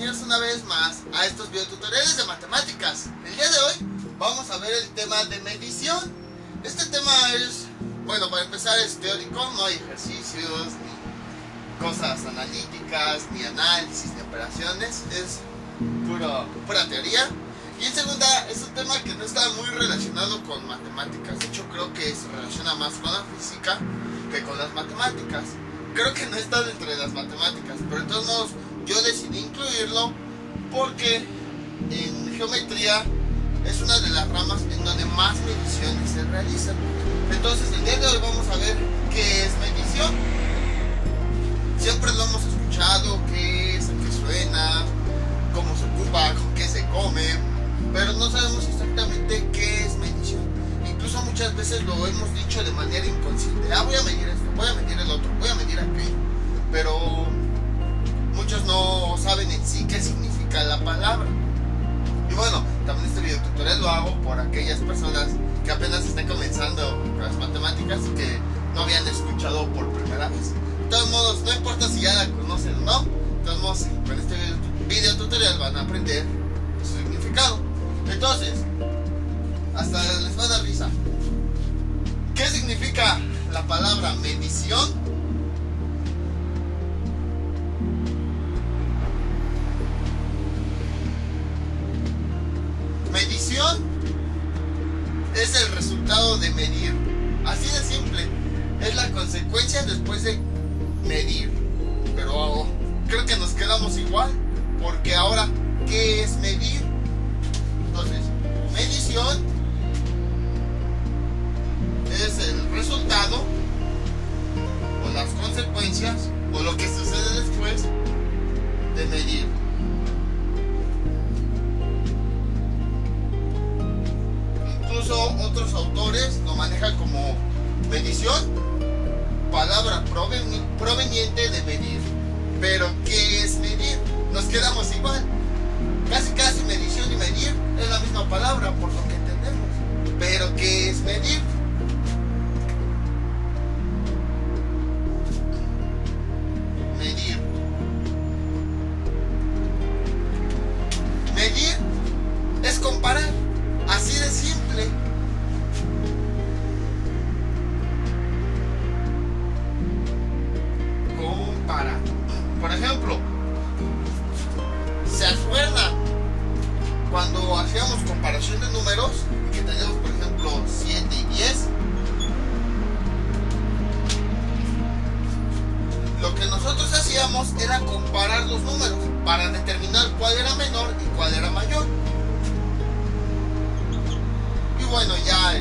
bienvenidos una vez más a estos videotutoriales de matemáticas. El día de hoy vamos a ver el tema de medición. Este tema es, bueno, para empezar es teórico, no hay ejercicios, ni cosas analíticas, ni análisis, ni operaciones, es pura teoría. Y en segunda, es un tema que no está muy relacionado con matemáticas. De hecho, creo que se relaciona más con la física que con las matemáticas. Creo que no está dentro de las matemáticas, pero de todos modos yo decidí incluirlo porque en geometría es una de las ramas en donde más mediciones se realizan. Entonces el día de hoy vamos a ver qué es medición. Siempre lo hemos escuchado, qué es, a qué suena, cómo se ocupa, con qué se come, pero no sabemos exactamente qué es medición. Incluso muchas veces lo hemos dicho de manera inconsciente. Voy a medir esto, voy a medir el otro, voy a medir aquello. Pero muchos no saben en sí qué significa la palabra. Y bueno, también este video tutorial lo hago por aquellas personas que apenas están comenzando con las matemáticas y que no habían escuchado por primera vez. De todos modos, no importa si ya la conocen o no, de todos modos, con este video tutorial van a aprender su significado. Entonces, hasta les va a dar risa. ¿Qué significa la palabra medición? Medición es el resultado de medir. Así de simple. Es la consecuencia después de medir. Pero creo que nos quedamos igual. Porque ahora, ¿qué es medir? Entonces, medición es el resultado o las consecuencias o lo que sucede después de medir. Incluso otros autores lo manejan como medición, palabra proveniente de medir. Pero ¿qué es medir? Nos quedamos igual. Casi medición y medir es la misma palabra por lo que entendemos. Pero ¿qué es medir? Medir es comparar. Así de simple. Comparar. Por ejemplo, ¿se acuerdan cuando hacíamos comparación de números? Que teníamos, por ejemplo, 7 y 10. Lo que nosotros hacíamos era comparar los números para determinar cuál era menor y cuál era mayor. Y bueno, ya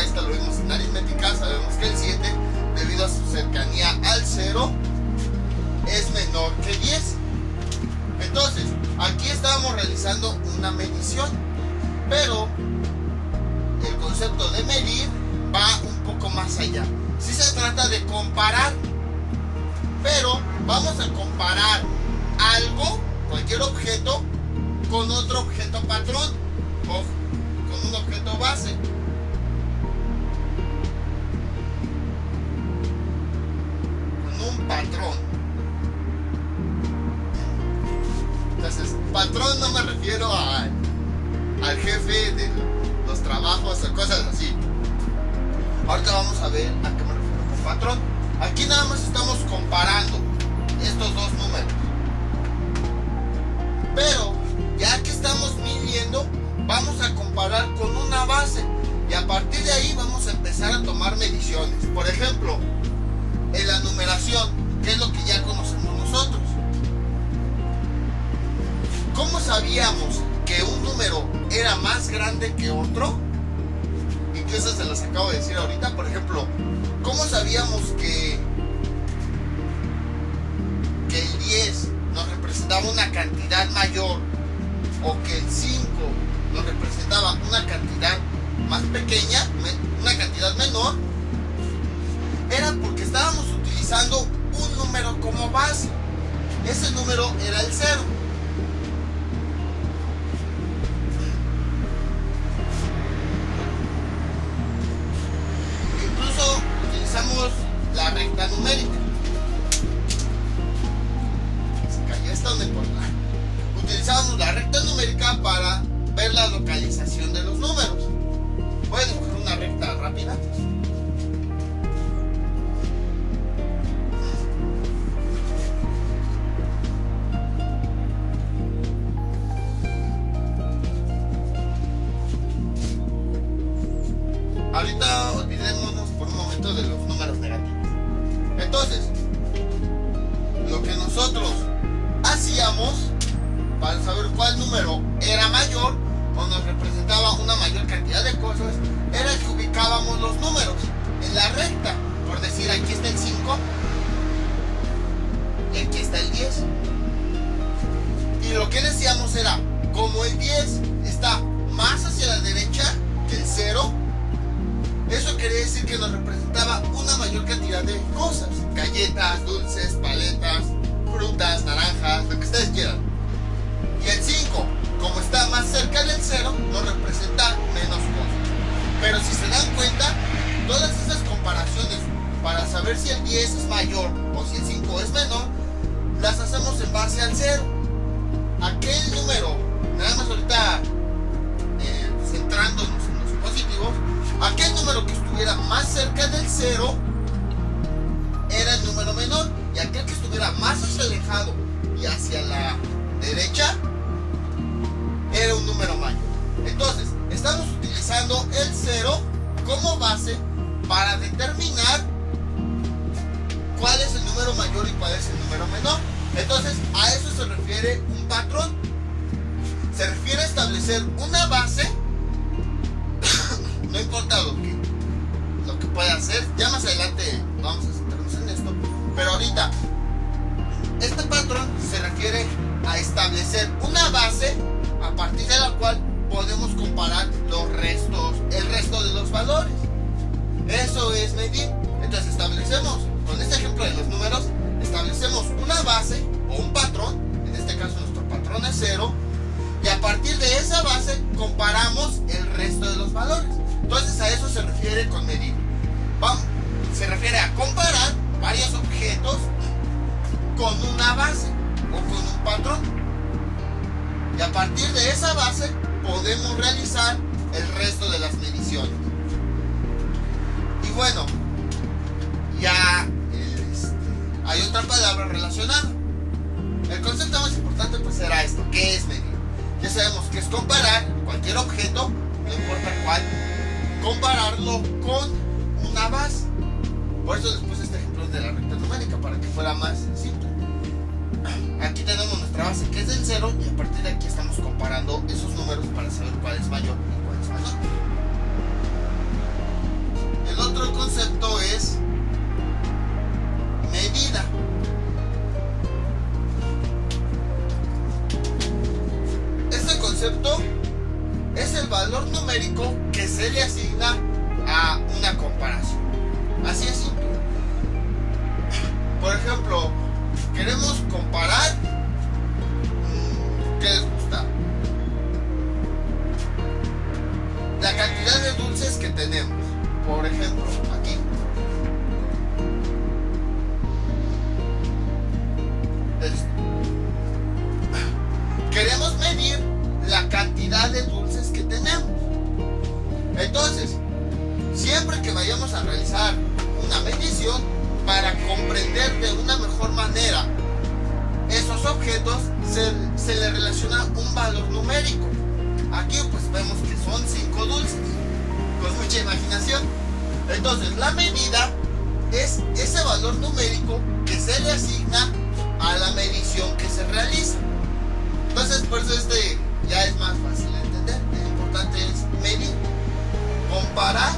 esto lo vimos en aritmética. Sabemos que el 7, debido a su cercanía al 0, es menor que 10. Entonces, aquí estábamos realizando una medición, pero el concepto de medir va un poco más allá. Sí se trata de comparar, pero vamos a comparar algo, cualquier objeto, con otro objeto patrón o con un objeto base. Con un patrón. Entonces, patrón no me refiero al jefe de los trabajos o cosas así. Ahorita vamos a ver a qué me refiero con patrón. Aquí nada más estamos comparando estos dos números. Pero ya que estamos midiendo, vamos a comparar con una base. Y a partir de ahí vamos a empezar a tomar mediciones. Por ejemplo, en la numeración, que es lo que ya conocemos nosotros. ¿Cómo sabíamos que un número era más grande que otro? Incluso se los acabo de decir ahorita. Por ejemplo, ¿cómo sabíamos que el 10 nos representaba una cantidad mayor o que el 5 nos representaba una cantidad más pequeña, una cantidad menor? Era porque estábamos utilizando un número como base. Ese número era el 0. Utilizamos la recta numérica. Se cayó esta donde ver la localización de los números. Voy a dibujar una recta rápida. Ahorita olvidémonos por un momento de los números negativos. Entonces, lo que nosotros hacíamos para saber cuál número era mayor o nos representaba una mayor cantidad de cosas era que ubicábamos los números en la recta. Por decir, aquí está el 5 y aquí está el 10. Y lo que decíamos era, como el 10 está más hacia la derecha que el 0, eso quería decir que nos representaba una mayor cantidad de cosas: galletas, dulces, paletas, frutas, naranjas, lo que ustedes quieran. Y el 5, como está más cerca del 0, nos representa menos cosas. Pero si se dan cuenta, todas esas comparaciones para saber si el 10 es mayor o si el 5 es menor, las hacemos en base al 0. Aquel número, nada más ahorita centrándonos en los positivos, aquel número que estuviera más cerca del 0 era el número menor, y aquel que estuviera más alejado y hacia la derecha era un número mayor. Entonces, estamos utilizando el 0 como base para determinar cuál es el número mayor y cuál es el número menor. Entonces, a eso se refiere un patrón. Se refiere a establecer una base. No importa lo que pueda hacer, ya más adelante vamos a centrarnos en esto, pero ahorita este patrón se refiere a establecer una base a partir de la cual podemos comparar el resto de los valores. Eso es medir. Entonces establecemos, con este ejemplo de los números, establecemos una base o un patrón. En este caso nuestro patrón es 0, y a partir de esa base comparamos el resto de los valores. Entonces a eso se refiere con medir. Se refiere a comparar varios objetos con una base o con un patrón, y a partir de esa base podemos realizar el resto de las mediciones. Y bueno, ya hay otra palabra relacionada. El concepto más importante pues será esto: ¿qué es medir? Ya sabemos que es comparar cualquier objeto, no importa cuál, compararlo con una base. Por eso les puse este ejemplo de la recta numérica, para que fuera más simple. Aquí tenemos nuestra base, que es del 0, y a partir de aquí estamos comparando esos números para saber cuál es mayor y cuál es menor. El otro concepto es medida. Este concepto es el valor numérico que se le asigna a una comparación. Así es simple. Por ejemplo, queremos comparar, ¿qué les gusta? La cantidad de dulces que tenemos. Por ejemplo, aquí. Queremos medir la cantidad de dulces que tenemos. Entonces, siempre que vayamos a realizar una medición, para comprender de una mejor manera esos objetos, se le relaciona un valor numérico. Aquí pues vemos que son 5 dulces, con mucha imaginación. Entonces la medida es ese valor numérico que se le asigna a la medición que se realiza. Entonces por eso ya es más fácil de entender. Lo importante es medir, comparar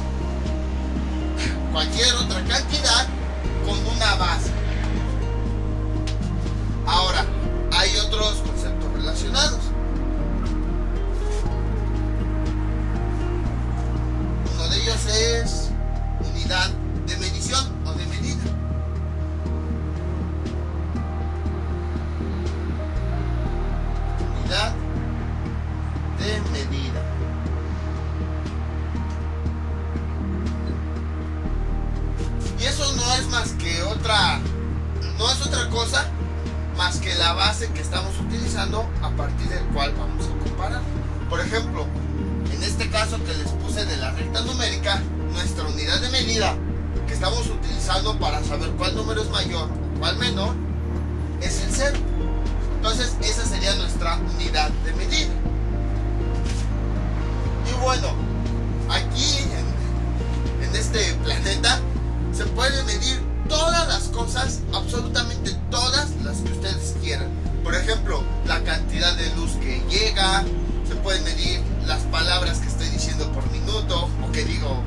cualquier otra cantidad con una base. Ahora, hay otros conceptos relacionados. Uno de ellos es unidad de medición o de medida. Unidad de medida. Y eso no es más que no es otra cosa más que la base que estamos utilizando a partir del cual vamos a comparar. Por ejemplo, en este caso que les puse de la recta numérica, nuestra unidad de medida que estamos utilizando para saber cuál número es mayor o cuál menor es el cero. Entonces esa sería nuestra unidad de medida. Y bueno, aquí en este planeta se pueden medir todas las cosas, absolutamente todas las que ustedes quieran. Por ejemplo, la cantidad de luz que llega, se pueden medir las palabras que estoy diciendo por minuto, o que digo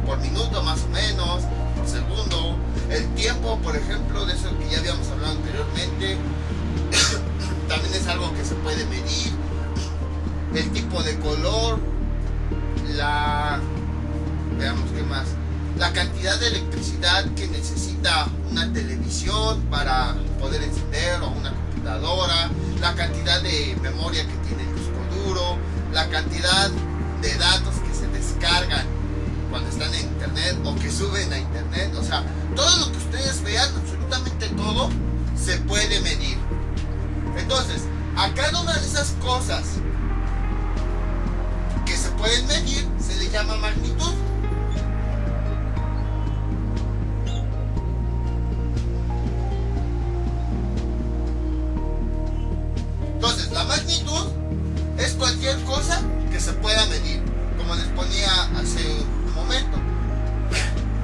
por minuto más o menos, por segundo, el tiempo, por ejemplo, de eso que ya habíamos hablado anteriormente, también es algo que se puede medir, el tipo de color, veamos qué más, la cantidad de electricidad que necesita una televisión para poder encender o una computadora, la cantidad de memoria que tiene el disco duro, la cantidad de datos que se descargan cuando están en internet o que suben a internet. O sea, todo lo que ustedes vean, absolutamente todo, se puede medir. Entonces, a cada una de esas cosas que se pueden medir se le llama magnitud. Entonces, la magnitud es cualquier cosa que se pueda medir, como les ponía hace un momento.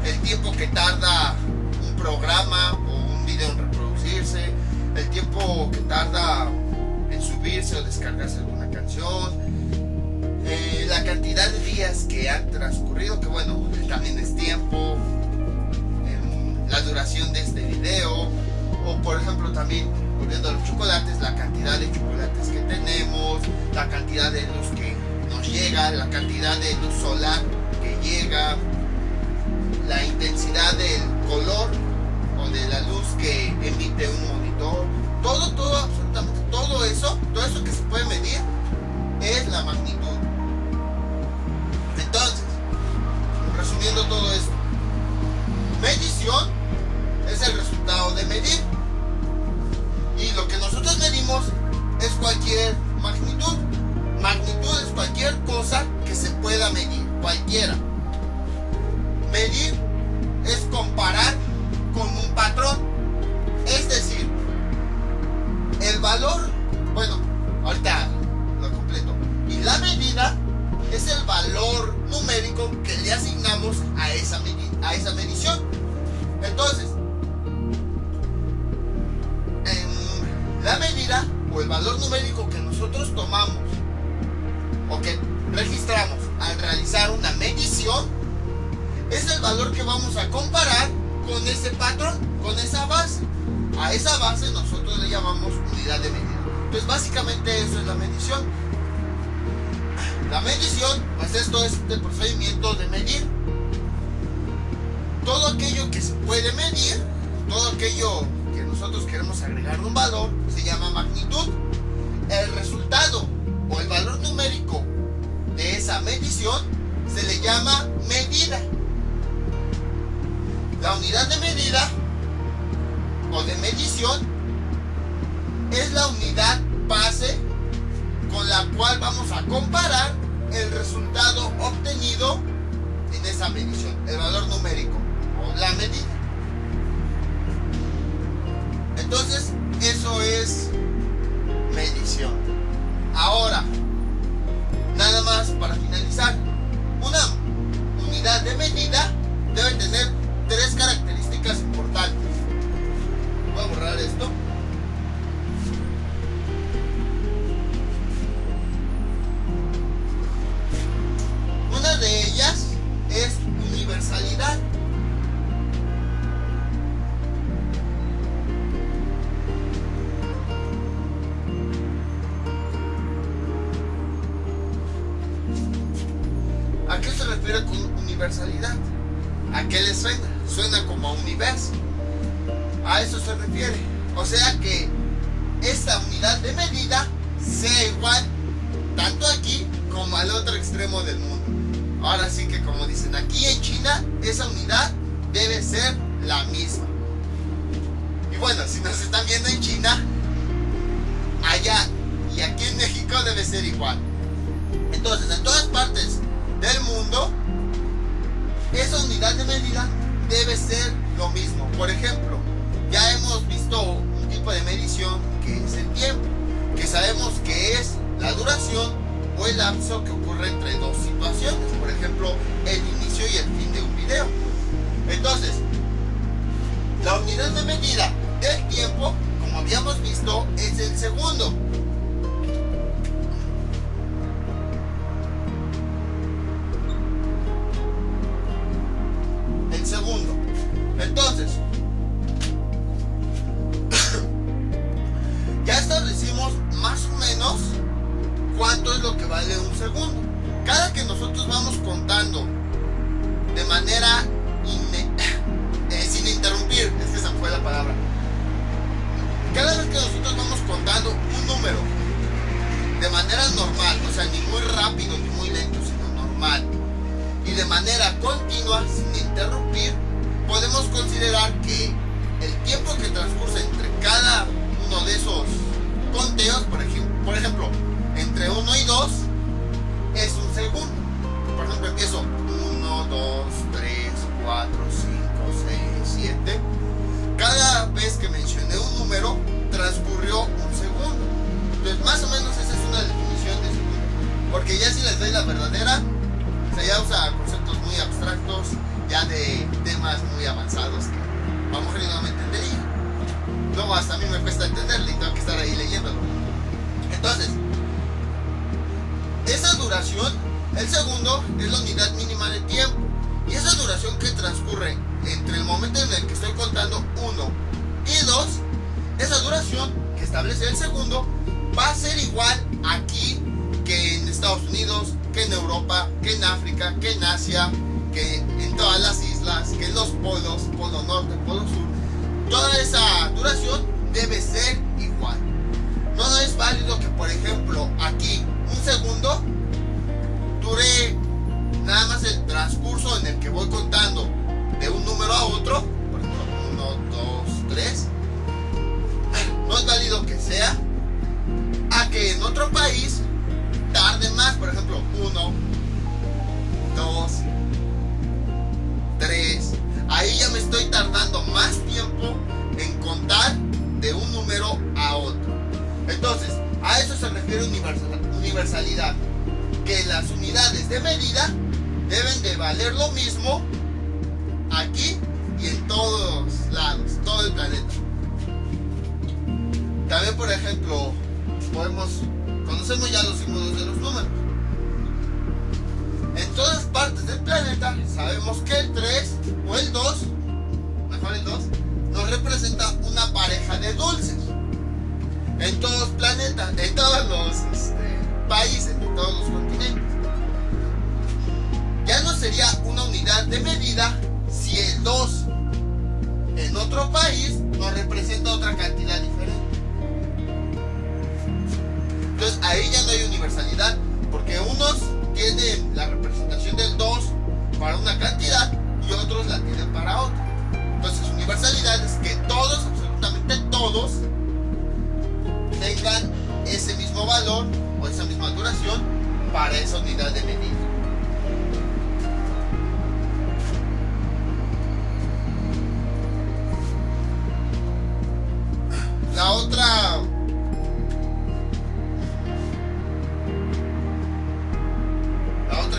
El tiempo que tarda un programa o un video en reproducirse, el tiempo que tarda en subirse o descargarse alguna canción, la cantidad de días que han transcurrido, que bueno, también es tiempo, la duración de este video, o por ejemplo también, volviendo a los chocolates, la cantidad de chocolates que tenemos, la cantidad de luz que nos llega, la cantidad de luz solar que llega, la intensidad del color o de la luz que emite un monitor, todo, absolutamente todo eso que se puede medir es la magnitud. Entonces, resumiendo todo esto, medición es el resultado de medir, y lo que nosotros medimos es cualquier magnitud. Magnitud es cualquier cosa que se pueda medir, cualquiera. Medir es comparar con un patrón, es decir, el valor, bueno, ahorita lo completo, y la medida es el valor numérico que le asignamos a esa medición. Entonces, la medida o el valor numérico que nosotros tomamos o que registramos al realizar una medición es el valor que vamos a comparar con ese patrón, con esa base. A esa base nosotros le llamamos unidad de medida. Entonces básicamente eso es la medición. La medición, pues esto es el procedimiento de medir. Todo aquello que se puede medir, todo aquello que nosotros queremos agregar un valor, se llama magnitud. El resultado o el valor numérico de esa medición se le llama medida. La unidad de medida o de medición es la unidad base con la cual vamos a comparar el resultado obtenido en esa medición, el valor numérico o la medida. Entonces, eso es medición. Ahora, nada más para finalizar, una unidad de medida debe tener 3 características importantes. Voy a borrar esto. Una de ellas es universalidad. ¿A qué se refiere con universalidad? ¿A qué le suena? Suena como a universo. A eso se refiere. O sea que esta unidad de medida sea igual tanto aquí como al otro extremo del mundo. Ahora sí que, como dicen aquí en China, esa unidad debe ser la misma. Y bueno, si nos están viendo en China, allá y aquí en México debe ser igual. debe ser lo mismo. Por ejemplo, ya hemos visto un tipo de medición que es el tiempo, que sabemos que es la duración o el lapso que ocurre entre dos situaciones, por ejemplo, el inicio y el fin de un video. Entonces, la unidad de medida del tiempo, como habíamos visto, es el segundo. El segundo. Entonces, ya establecimos más o menos cuánto es lo que vale un segundo. Cada que nosotros vamos contando de manera sin interrumpir, es que esa fue la palabra. Cada vez que nosotros vamos contando un número de manera normal, o sea, ni muy rápido ni muy lento, sino normal, y de manera continua, sin interrumpir, podemos considerar que el tiempo que transcurre entre cada uno de esos conteos, por ejemplo, entre 1 y 2, es un segundo. Por ejemplo, empiezo 1, 2, 3, 4, 5, 6, 7. Cada vez que mencioné un número, transcurrió un segundo. Entonces, más o menos esa es una definición de segundo. Porque ya si les doy la verdadera, se ya usa conceptos muy abstractos, ya de temas muy avanzados que a lo mejor yo no me entendería. Luego hasta a mí me cuesta entenderlo y tengo que estar ahí leyéndolo. Entonces, esa duración, el segundo, es la unidad mínima de tiempo. Y esa duración que transcurre entre el momento en el que estoy contando 1 y 2, esa duración que establece el segundo va a ser igual aquí que en Estados Unidos, que en Europa, que en África, que en Asia, que en todas las islas, que en los polos, polo norte, polo sur. Toda esa duración debe ser igual. No es válido que, por ejemplo, aquí un segundo dure nada más el transcurso en el que voy contando de un número a otro, por ejemplo, 1, 2, 3. No es válido que sea a que en otro país tarde más, por ejemplo, 1, 2, 3. Ahí ya me estoy tardando más tiempo en contar de un número a otro. Entonces, a eso se refiere universalidad, que las unidades de medida deben de valer lo mismo aquí y en todos lados, todo el planeta. También, por ejemplo, conocemos ya los símbolos de los números. En todas partes del planeta sabemos que el 3 o el 2, mejor el 2, nos representa una pareja de dulces. En todos los planetas, en todos los países, en todos los continentes. Ya no sería una unidad de medida si el 2 en otro país nos representa otra cantidad diferente. Entonces ahí ya no hay universalidad, porque unos tienen la representación del 2 para una cantidad y otros la tienen para otra. Entonces universalidad es que todos, absolutamente todos, tengan ese mismo valor o esa misma duración para esa unidad de medida. La otra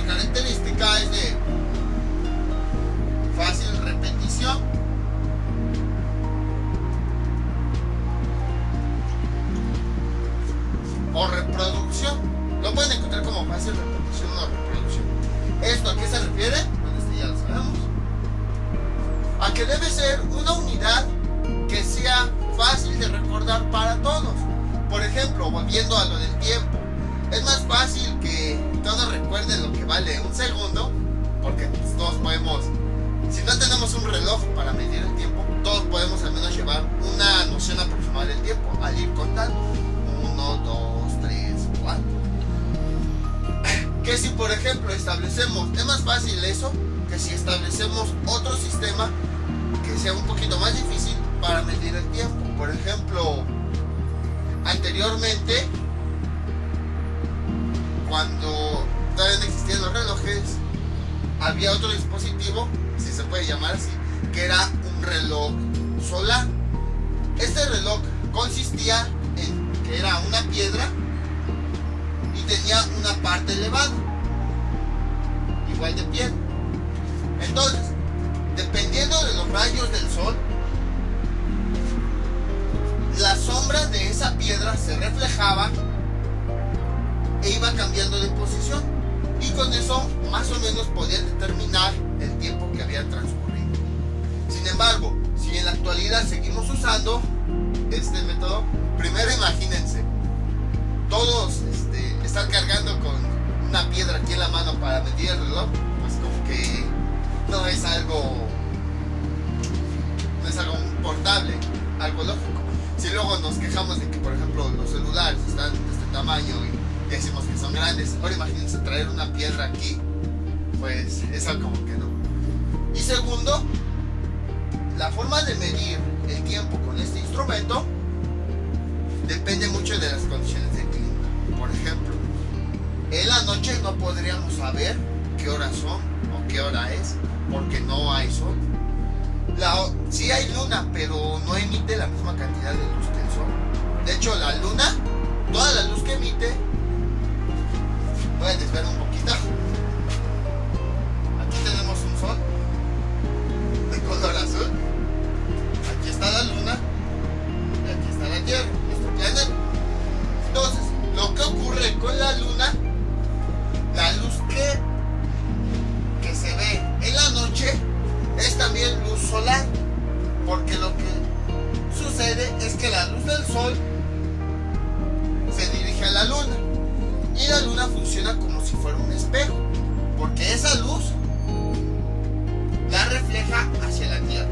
característica es de fácil repetición. O reproducción. Lo pueden encontrar como fácil repetición o reproducción. ¿Esto a qué se refiere? Bueno, ya lo sabemos. A que debe ser una unidad que sea fácil de recordar para todos. Por ejemplo, volviendo a lo del tiempo, es más fácil que todos recuerden lo que vale un segundo, porque pues, todos podemos, si no tenemos un reloj para medir el tiempo, todos podemos al menos llevar una noción aproximada del tiempo al ir contando 1, 2, 3, 4. Que si por ejemplo establecemos, es más fácil eso que si establecemos otro sistema que sea un poquito más difícil para medir el tiempo. Por ejemplo, anteriormente, cuando todavía no existían los relojes, había otro dispositivo, si se puede llamar así, que era un reloj solar. Este reloj consistía en que era una piedra y tenía una parte elevada, igual de piedra. Entonces, dependiendo de los rayos del sol, la sombra de esa piedra se reflejaba e iba cambiando de posición, y con eso más o menos podían determinar el tiempo que había transcurrido. Sin embargo, si en la actualidad seguimos usando este método, primero imagínense todos estar cargando con una piedra aquí en la mano para medir el reloj, pues como que no es algo portable, algo lógico. Si luego nos quejamos de que, por ejemplo, los celulares están de este tamaño y decimos que son grandes, ahora imagínense traer una piedra aquí, pues es algo como que no. Y segundo, la forma de medir el tiempo con este instrumento depende mucho de las condiciones del clima. Por ejemplo, en la noche no podríamos saber qué horas son o qué hora es, porque no hay sol. Sí hay luna, pero no emite la misma cantidad de luz que el sol. De hecho, la luna, toda la luz que emite, voy a desviar un poquito. Aquí tenemos un sol de color azul. Aquí está la luna y aquí está la Tierra, nuestro planeta. Entonces, lo que ocurre con la luna, la luz que se ve en la noche es también luz solar, porque lo que sucede es que la luz del sol se dirige a la luna y la luna funciona como si fuera un espejo, porque esa luz la refleja hacia la Tierra.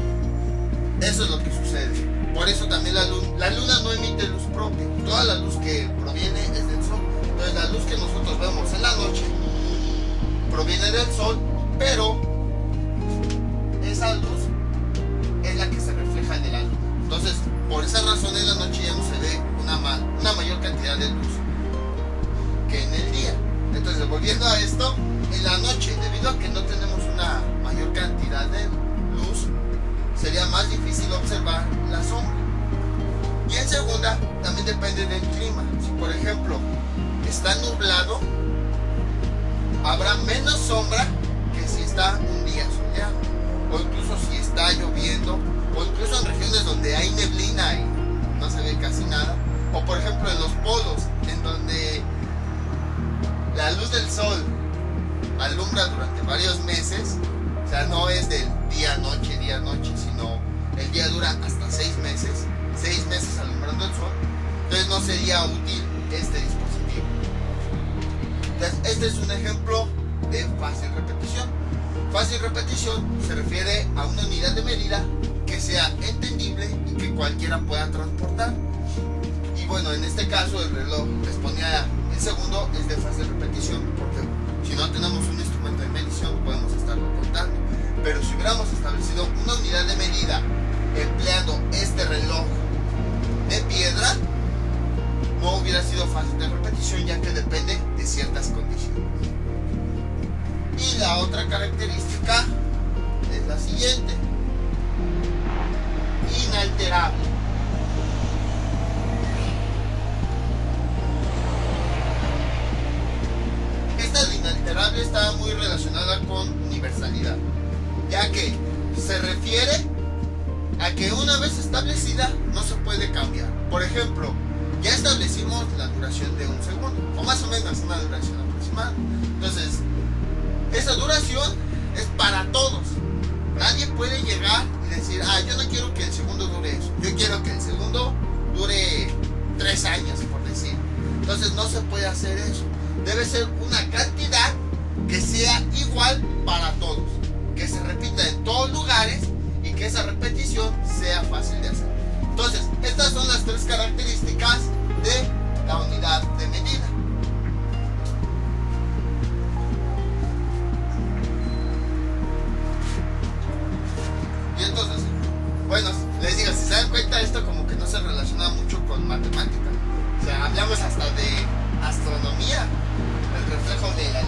Eso es lo que sucede. Por eso también la luna no emite luz propia, toda la luz que proviene es del sol. Entonces la luz que nosotros vemos en la noche proviene del sol, pero esa luz es la que se refleja de la luna. Entonces, por esa razón en la noche ya no se ve una mayor cantidad de luz que en el día. Entonces, volviendo a esto, en la noche, debido a que no tenemos una mayor cantidad de luz, sería más difícil observar la sombra. Y en segunda, también depende del clima. Si por ejemplo está nublado, habrá menos sombra que si está un día soleado, o incluso si está lloviendo, o incluso en regiones donde hay neblina y no se ve casi nada, o por ejemplo en los polos, en donde la luz del sol alumbra durante varios meses. O sea, no es del día a noche, sino el día dura hasta 6 meses alumbrando el sol. Entonces no sería útil este dispositivo. Entonces, este es un ejemplo de fácil repetición. Fácil repetición se refiere a una unidad de medida que sea entendible y que cualquiera pueda transportar. Y bueno, en este caso el reloj responía en segundo, es de fácil repetición, porque si no tenemos un instrumento de medición podemos estarlo contando. Pero si hubiéramos establecido una unidad de medida empleando este reloj de piedra, no hubiera sido fácil de repetición, ya que depende de ciertas condiciones. Y la otra característica es la siguiente: inalterable. Esta de inalterable está muy relacionada con universalidad, ya que se refiere a que una vez establecida no se puede cambiar. Por ejemplo, ya establecimos la duración de 1 segundo, o más o menos una duración aproximada. Entonces, esa duración es para todos. Nadie puede llegar y decir, yo no quiero que el segundo dure eso, yo quiero que el segundo dure 3 años, por decir. Entonces no se puede hacer eso. Debe ser una cantidad que sea igual para todos, que se repita en todos lugares y que esa repetición sea fácil de hacer. Entonces, estas son las 3 características de la unidad de medida. Y entonces, bueno, les digo, si se dan cuenta, esto como que no se relaciona mucho con matemática. O sea, hablamos hasta de astronomía, el reflejo de la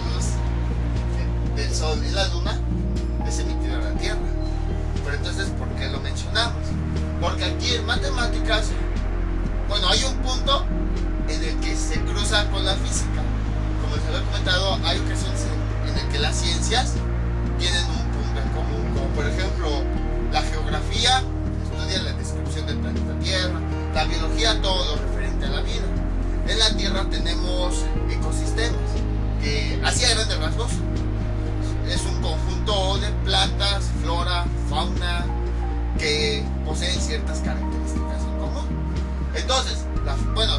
ciencias tienen un punto en común, como por ejemplo la geografía estudia la descripción del planeta Tierra, la biología todo lo referente a la vida. En la Tierra tenemos ecosistemas, que así a grandes rasgos es un conjunto de plantas, flora, fauna, que poseen ciertas características en común. Entonces,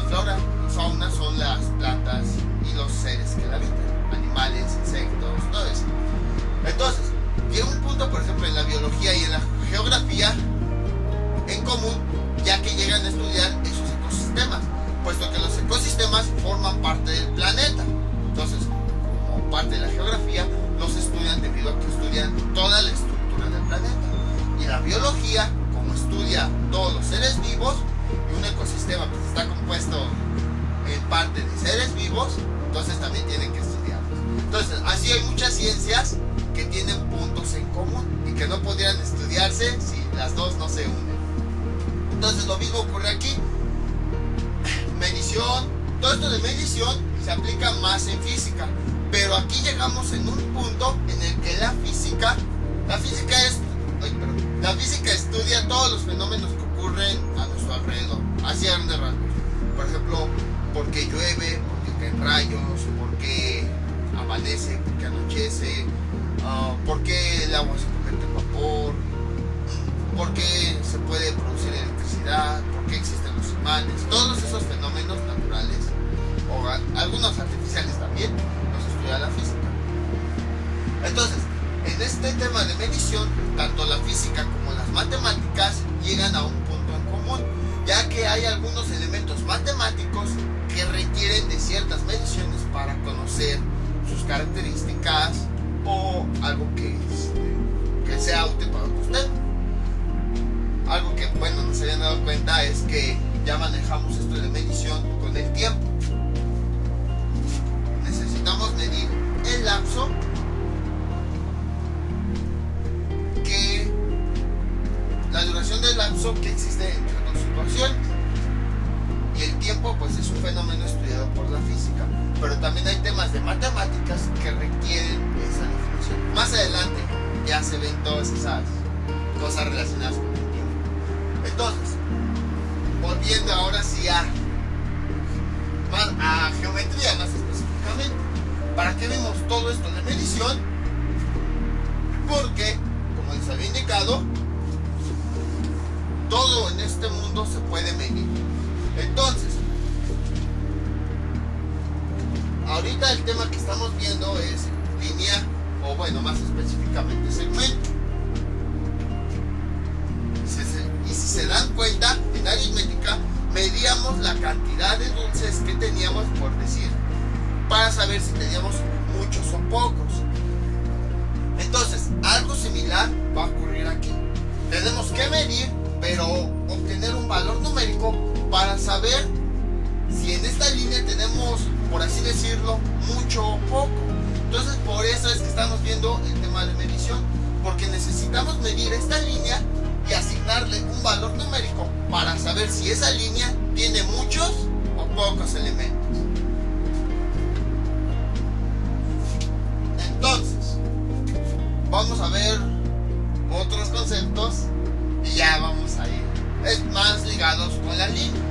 flora y fauna son las plantas y los seres que la habitan, animales, insectos, todo eso. Entonces, tiene un punto, por ejemplo, en la biología y en la geografía en común, ya que llegan a estudiar esos ecosistemas, puesto que los ecosistemas forman parte del planeta. Entonces, como parte de la geografía, los estudian debido a que estudian toda la estructura del planeta. Y la biología, como estudia todos los seres vivos, y un ecosistema pues está compuesto en parte de seres vivos, entonces también tienen que estudiarlos. Entonces, así hay muchas ciencias que tienen puntos en común y que no podrían estudiarse si las dos no se unen. Entonces, lo mismo ocurre aquí. Medición, todo esto de medición se aplica más en física, pero aquí llegamos en un punto en el que la física estudia todos los fenómenos que ocurren a nuestro alrededor, así a grandes rasgos. Por ejemplo, por qué llueve, por qué caen rayos, por qué amanece, por qué anochece, por qué el agua se convierte en vapor, por qué se puede producir electricidad, por qué existen los imanes. Todos esos fenómenos naturales, o algunos artificiales también, los estudia la física. Entonces, en este tema de medición, tanto la física como las matemáticas llegan a un punto en común, ya que hay algunos elementos matemáticos que requieren de ciertas mediciones para conocer sus características o algo que sea útil para usted. Algo que, no se habían dado cuenta es que ya manejamos esto de medición con el tiempo. Necesitamos medir el lapso la duración del lapso que existe entre dos situaciones. Y el tiempo pues es un fenómeno estudiado por la física, pero también hay temas de matemáticas que requieren esa definición. Más adelante ya se ven todas esas cosas relacionadas con el tiempo. Entonces, volviendo ahora sí a geometría más específicamente, ¿para qué vimos todo esto de medición? Porque, como les había indicado, todo en este mundo se puede medir. Entonces, ahorita el tema que estamos viendo es línea, o más específicamente segmento. Y si se dan cuenta, en aritmética medíamos la cantidad de dulces que teníamos, por decir, para saber si teníamos muchos o pocos. Entonces, algo similar va a ocurrir aquí. Tenemos que medir, pero obtener un valor numérico para saber si en esta línea tenemos, por así decirlo, mucho o poco. Entonces, por eso es que estamos viendo el tema de medición, porque necesitamos medir esta línea y asignarle un valor numérico para saber si esa línea tiene muchos o pocos elementos. Entonces, vamos a ver otros conceptos y ya vamos a ir más ligados con la línea.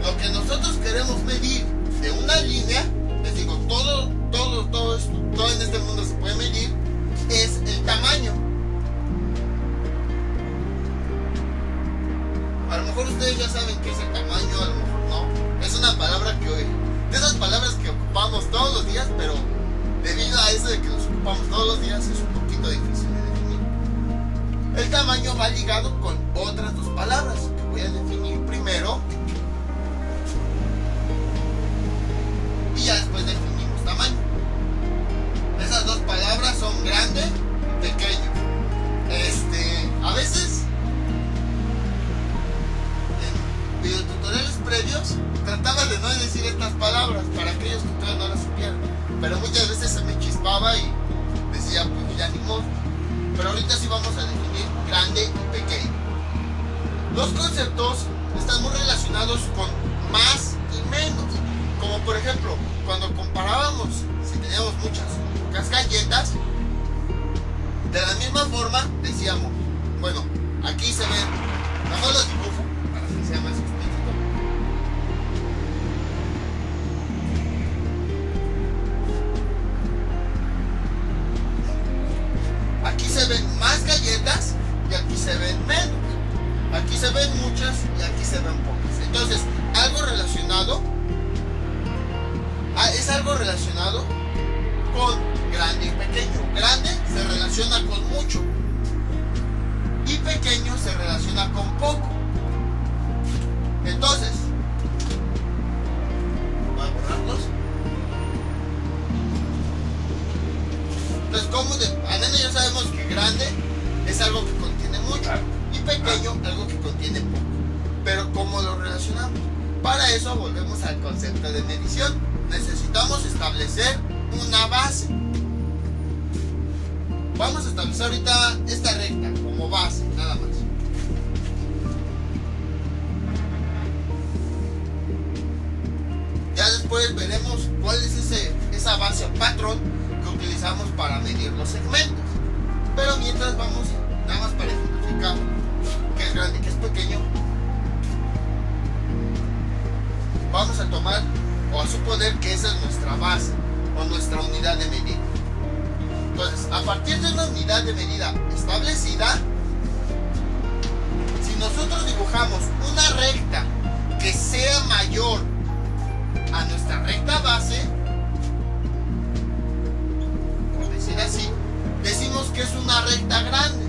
Lo que nosotros queremos medir de una línea, les digo, todo en este mundo se puede medir, es el tamaño. A lo mejor ustedes ya saben qué es el tamaño, a lo mejor no. Es una palabra que de esas palabras que ocupamos todos los días, pero debido a eso de que los ocupamos todos los días es un poquito difícil de definir. El tamaño va ligado con otras dos palabras que voy a definir primero y ya después definimos tamaño. Esas dos palabras son grande y pequeño. A veces en videotutoriales previos trataba de no decir estas palabras para aquellos que todavía no las supieran, pero muchas veces se me chispaba y decía pues ya ni modo. Pero ahorita sí vamos a definir grande y pequeño. Los conceptos están muy relacionados con más y menos, como por ejemplo cuando comparábamos si teníamos muchas pocas galletas. De la misma forma decíamos, bueno, aquí se ven, mejor los dibujo para que sea más explícito. Aquí se ven más galletas y aquí se ven menos. Aquí se ven muchas y aquí se ven pocas. Entonces, algo relacionado, es algo relacionado con grande y pequeño. Grande se relaciona con mucho y pequeño se relaciona con poco. Entonces, voy a borrarlos. Entonces, como al menos ya sabemos que grande es algo que contiene mucho y pequeño algo que contiene poco. Pero ¿cómo lo relacionamos? Para eso volvemos al concepto de medición. Necesitamos establecer una base. Vamos a establecer ahorita esta recta como base, nada más. Ya después veremos cuál es esa base o patrón que utilizamos para medir los segmentos. Pero mientras vamos, nada más para ejemplificar qué es grande y qué es pequeño, vamos a tomar o a suponer que esa es nuestra base o nuestra unidad de medida. Entonces, a partir de una unidad de medida establecida, si nosotros dibujamos una recta que sea mayor a nuestra recta base, por decir así, decimos que es una recta grande.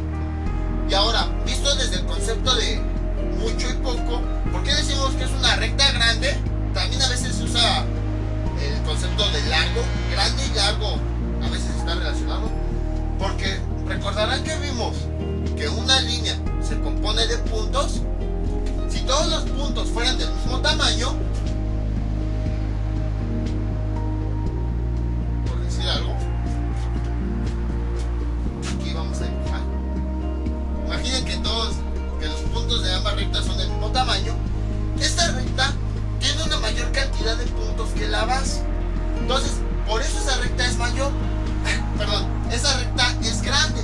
Y ahora, visto desde el concepto de mucho y poco, ¿por qué decimos que es una recta grande? También a veces se usa el concepto de largo. Grande y largo a veces está relacionado, porque recordarán que vimos que una línea se compone de puntos. Si todos los puntos fueran del mismo tamaño, por decir algo, aquí vamos a dibujar. Imaginen que los puntos de ambas rectas son del mismo tamaño. Esta recta tiene una mayor cantidad de puntos que la base. Entonces, por eso esa recta es mayor. Perdón, esa recta es grande.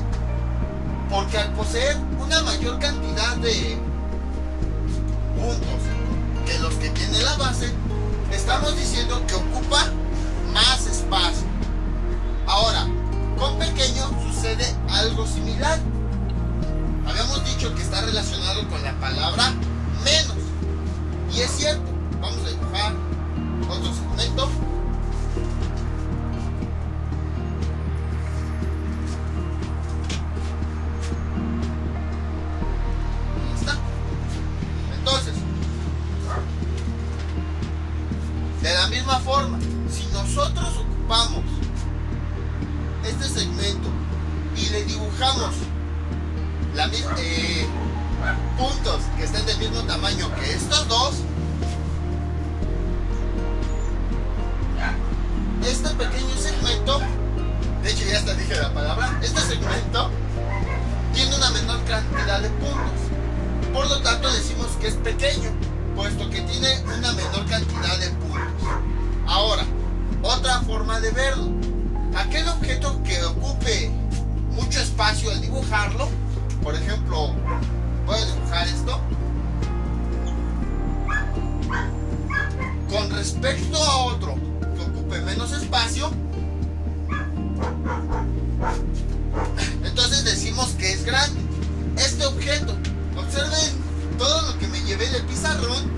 Porque al poseer una mayor cantidad de puntos que los que tiene la base, estamos diciendo que ocupa más espacio. Ahora, con pequeño sucede algo similar. Habíamos dicho que está relacionado con la palabra menos. Y es cierto. Vamos a dibujar otro segmento. Ahí está. Entonces, de la misma forma, si nosotros ocupamos este segmento y le dibujamos puntos que estén del mismo tamaño que estos dos, este pequeño segmento, de hecho ya hasta dije la palabra, este segmento tiene una menor cantidad de puntos. Por lo tanto decimos que es pequeño, puesto que tiene una menor cantidad de puntos. Ahora, otra forma de verlo. Aquel objeto que ocupe mucho espacio al dibujarlo, por ejemplo, voy a dibujar esto. Con respecto a otro que ocupe menos espacio, entonces decimos que es grande. Este objeto, observen todo lo que me llevé del pizarrón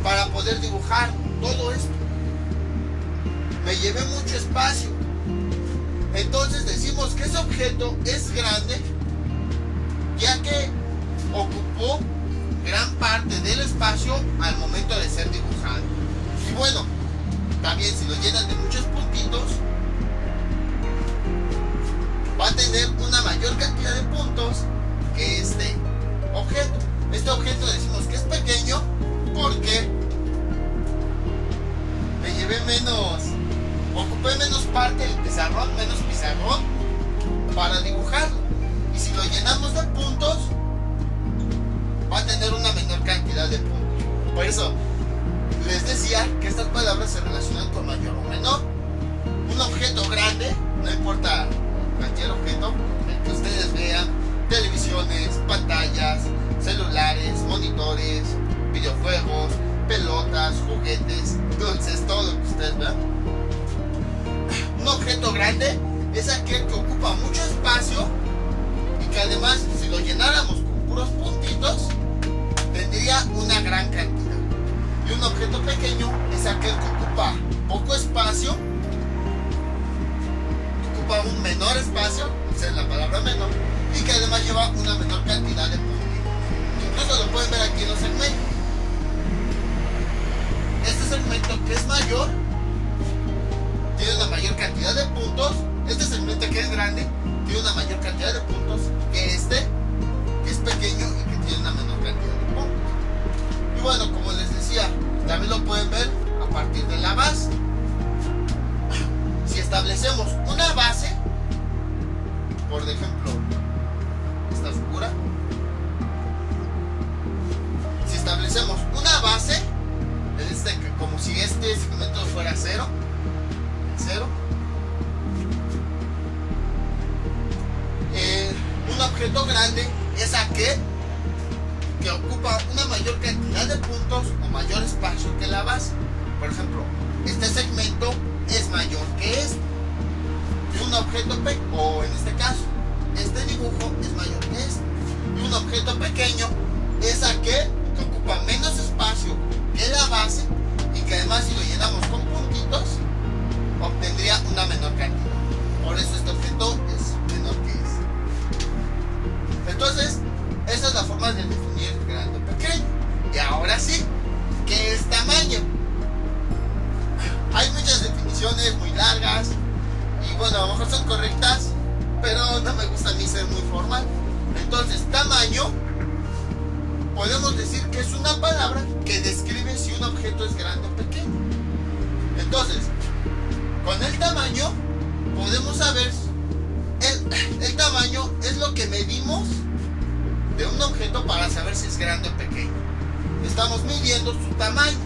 para poder dibujar todo esto. Me llevé mucho espacio. Entonces decimos que ese objeto es grande, ya que ocupó gran parte del espacio al momento de ser dibujado. Y bueno, también si lo llenan de muchos puntitos, va a tener una mayor cantidad de puntos que este objeto. Este objeto decimos que es pequeño porque me llevé ocupé menos parte del pizarrón, menos pizarrón para dibujarlo. Y si lo llenamos de puntos, va a tener una menor cantidad de puntos. Por eso les decía que estas palabras se relacionan con mayor o menor. Un importa cualquier objeto, el que ustedes vean, televisiones, pantallas, celulares, monitores, videojuegos, pelotas, juguetes, dulces, todo lo que ustedes vean. Un objeto grande es aquel que ocupa mucho espacio y que además, si lo llenáramos con puros puntitos, tendría una gran cantidad. Y un objeto pequeño es aquel que ocupa poco espacio, que ocupa un menor espacio, esa es la palabra menor, y que además lleva una menor cantidad de puntitos. Incluso lo pueden ver aquí en los segmentos. Este segmento que es mayor tiene una mayor cantidad de puntos. Este segmento que es grande tiene una mayor cantidad de puntos que este, que es pequeño y que tiene una menor cantidad de puntos. Y bueno, como les decía, también lo pueden ver a partir de la base. Si establecemos una base, por ejemplo, esta figura, si establecemos una base, como si este segmento fuera 0, un objeto grande es aquel que ocupa una mayor cantidad de puntos o mayor espacio que la base. Por ejemplo, este segmento es mayor que este. Y un objeto o en este caso, este dibujo es mayor que este. Y un objeto pequeño es aquel que ocupa menos espacio que la base y que además, si lo llenamos con puntitos, obtendría una menor cantidad. Por eso este objeto es menor que este. Entonces, esa es la forma de definir grande o pequeño. Y ahora sí, ¿qué es tamaño? Hay muchas definiciones muy largas y bueno, a lo mejor son correctas, pero no me gusta a mí ser muy formal. Entonces, tamaño, podemos decir que es una palabra que describe si un objeto es grande o pequeño. Entonces, con el tamaño podemos saber, el tamaño es lo que medimos de un objeto para saber si es grande o pequeño. Estamos midiendo su tamaño.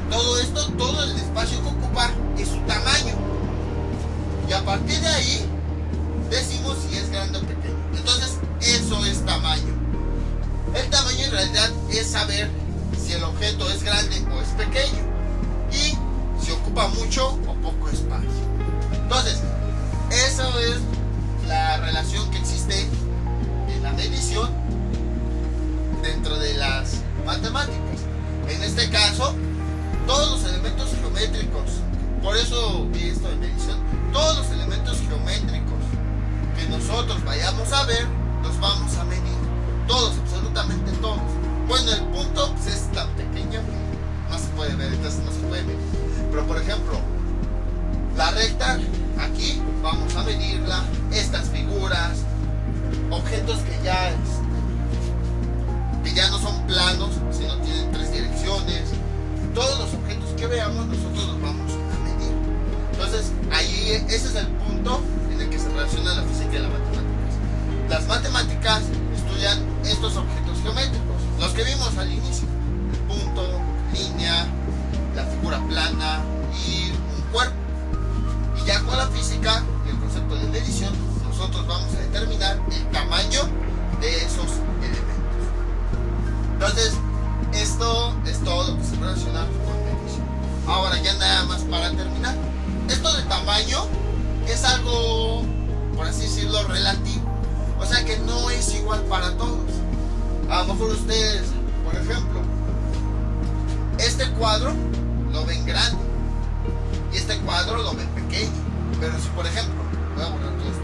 Todo esto, todo el espacio que ocupa es su tamaño. Y a partir de ahí decimos si es grande o pequeño. Entonces, eso es tamaño. El tamaño en realidad es saber si el objeto es grande o es pequeño y si ocupa mucho o poco espacio. Entonces, eso es la relación que existe en la medición dentro de las matemáticas. En este caso, todos los elementos geométricos, por eso vi esto de medición, todos los elementos geométricos que nosotros vayamos a ver, los vamos a medir. Todos, absolutamente todos. Bueno, el punto pues, es tan pequeño que no se puede ver, entonces no se puede medir. Pero por ejemplo, la recta, aquí vamos a medirla, estas figuras, objetos que ya no son planos, sino tienen 3 direcciones. Todos los objetos que veamos, nosotros los vamos a medir. Entonces, ahí ese es el punto en el que se relaciona la física y las matemáticas. Las matemáticas estudian estos objetos geométricos, los que vimos al inicio: el punto, línea, la figura plana y un cuerpo. Y ya con la física y el concepto de medición, nosotros vamos a determinar el tamaño de esos elementos. Entonces, esto es todo lo que se relaciona con medición. Ahora, ya nada más para terminar, esto de tamaño es algo, por así decirlo, relativo. O sea que no es igual para todos. A lo mejor ustedes, por ejemplo, este cuadro lo ven grande y este cuadro lo ven pequeño. Pero si, por ejemplo, voy a borrar todo esto,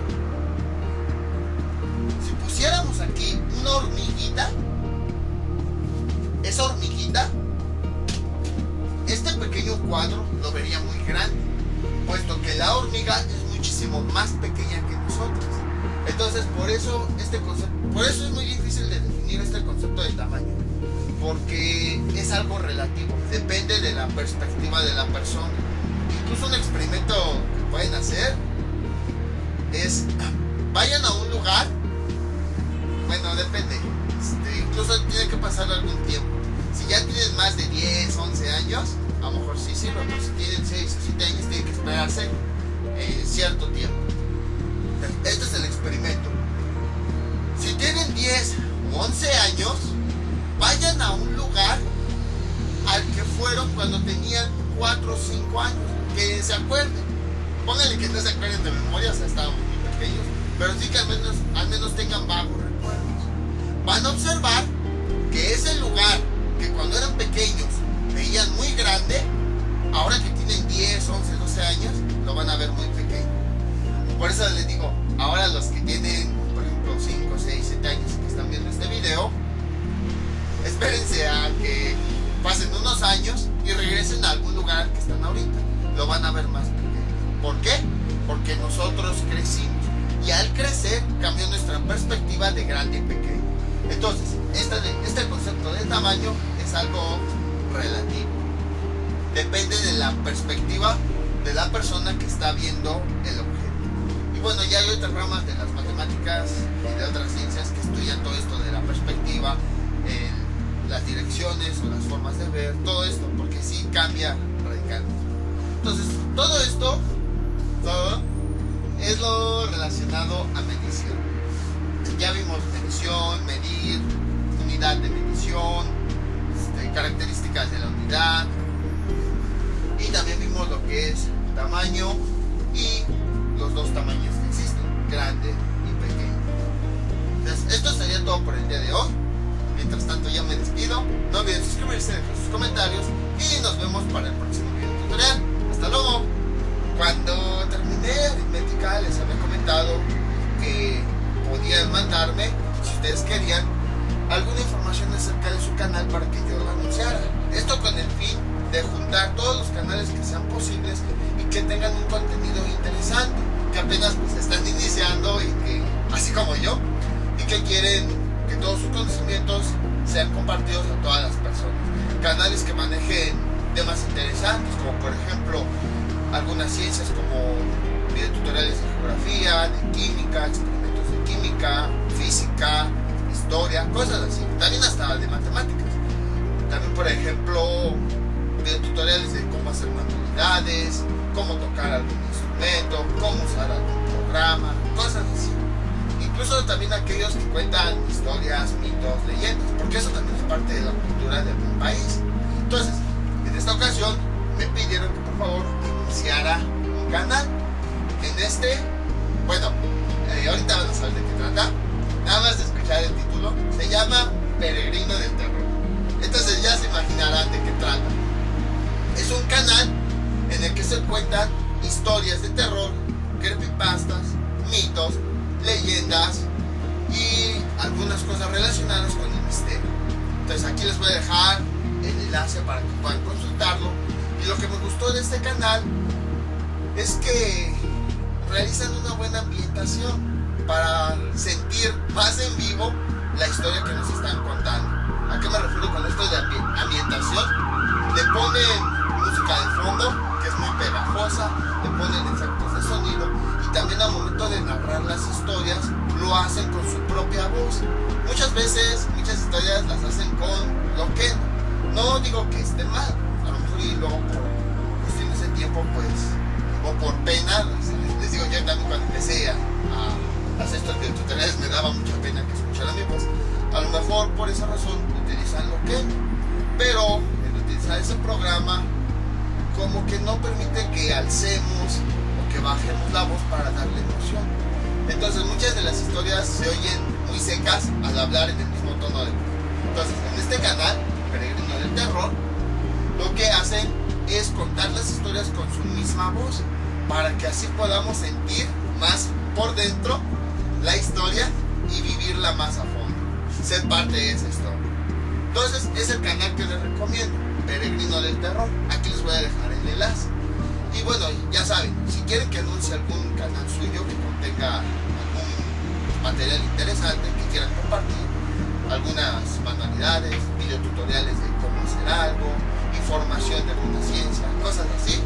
si pusiéramos aquí una hormiguita, esa hormiguita, este pequeño cuadro lo vería muy grande, puesto que la hormiga es muchísimo más pequeña que nosotros. Entonces, por eso es muy difícil de definir este concepto de tamaño, porque es algo relativo, depende de la perspectiva de la persona. Incluso un experimento que pueden hacer es, vayan a un lugar, bueno, depende, incluso tiene que pasar algún tiempo. Si ya tienen más de 10, 11 años, a lo mejor sí sirve, pero si tienen 6 o 7 años, tienen que esperarse cierto tiempo. Este es el experimento. Si tienen 10 o 11 años, vayan a un lugar al que fueron cuando tenían 4 o 5 años, que se acuerden. Pónganle que no se acuerden de memoria, o sea, estaban muy pequeños, pero sí que al menos tengan vagos recuerdos. Van a observar que ese lugar que cuando eran pequeños veían muy grande, ahora que tienen 10, 11, 12 años, lo van a ver muy pequeño. Por eso les digo, ahora los que tienen, por ejemplo, 5, 6, 7 años que están viendo este video, espérense a que pasen unos años y regresen a algún lugar que están ahorita. Lo van a ver más pequeño. ¿Por qué? Porque nosotros crecimos. Y al crecer cambió nuestra perspectiva de grande y pequeño. Entonces, este concepto de tamaño es algo relativo. Depende de la perspectiva de la persona que está viendo el objeto. Y bueno, ya hay otras ramas de las matemáticas y de otras ciencias que estudian todo esto de la perspectiva, las direcciones o las formas de ver, todo esto, porque sí cambia radicalmente. Entonces, todo esto es lo relacionado a medición. Ya vimos medición, medir, unidad de medición, características de la unidad, y también vimos lo que es tamaño y los dos tamaños que existen, grande y pequeño. Entonces, esto sería todo por el día de hoy. Mientras tanto, ya me despido. No olviden suscribirse, dejar sus comentarios y nos vemos para el próximo video tutorial. Hasta luego. Cuando terminé aritmética les había comentado que podían mandarme, si ustedes querían, alguna información acerca de su canal para que yo lo anunciara. Esto con el fin de juntar todos los canales que sean posibles y que tengan un contenido interesante, que apenas pues están iniciando y que, así como yo, y que quieren que todos sus conocimientos sean compartidos a todas las personas. Canales que manejen temas interesantes, como por ejemplo algunas ciencias como videotutoriales de geografía, de química, experimentos de química, física, historia, cosas así. También hasta de matemáticas. También, por ejemplo, videotutoriales de cómo hacer manualidades, cómo tocar algún instrumento, cómo usar algún programa, cosas así. Incluso también aquellos que cuentan historias, mitos, leyendas, porque eso también es parte de la cultura de algún país. Entonces, en esta ocasión me pidieron que por favor iniciara un canal. Ahorita van a saber de qué trata. Nada más de escuchar el título, se llama Peregrino del Terror. Entonces ya se imaginarán de qué trata. Es un canal en el que se cuentan historias de terror, creepypastas, mitos, leyendas y algunas cosas relacionadas con el misterio. Entonces aquí les voy a dejar el enlace para que puedan consultarlo. Y lo que me gustó de este canal es que realizan una buena ambientación para sentir más en vivo la historia que nos están contando. ¿A qué me refiero con esto de ambientación? Le ponen música de fondo, que es muy pegajosa, le ponen efectos de sonido, y también al momento de narrar las historias lo hacen con su propia voz. Muchas veces, muchas historias las hacen con loquendo. No digo que esté mal, a lo mejor y luego por cuestiones de tiempo, pues, o por pena, les digo, yo también cuando empecé a hacer estos tutoriales me daba mucha pena que escucharan mi voz. A lo mejor por esa razón utilizan loquendo, pero el utilizar ese programa como que no permite que alcemos o que bajemos la voz para darle emoción. Entonces muchas de las historias se oyen muy secas al hablar en el mismo tono de voz. Entonces en este canal, Peregrino del Terror, lo que hacen es contar las historias con su misma voz, para que así podamos sentir más por dentro la historia y vivirla más a fondo, ser parte de esa historia. Entonces es el canal que les recomiendo, Peregrino del Terror. Aquí les voy a dejar el enlace. Y bueno, ya saben, si quieren que anuncie algún canal suyo que contenga algún material interesante que quieran compartir, algunas manualidades, videotutoriales de cómo hacer algo, información de alguna ciencia, cosas así,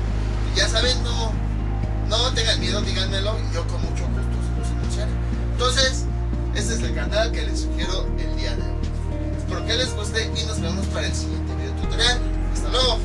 ya saben, no tengan miedo, díganmelo y yo con mucho gusto se los anunciaré. Entonces, este es el canal que les sugiero el día de hoy. Espero que les guste y nos vemos para el siguiente video tutorial. Hasta luego.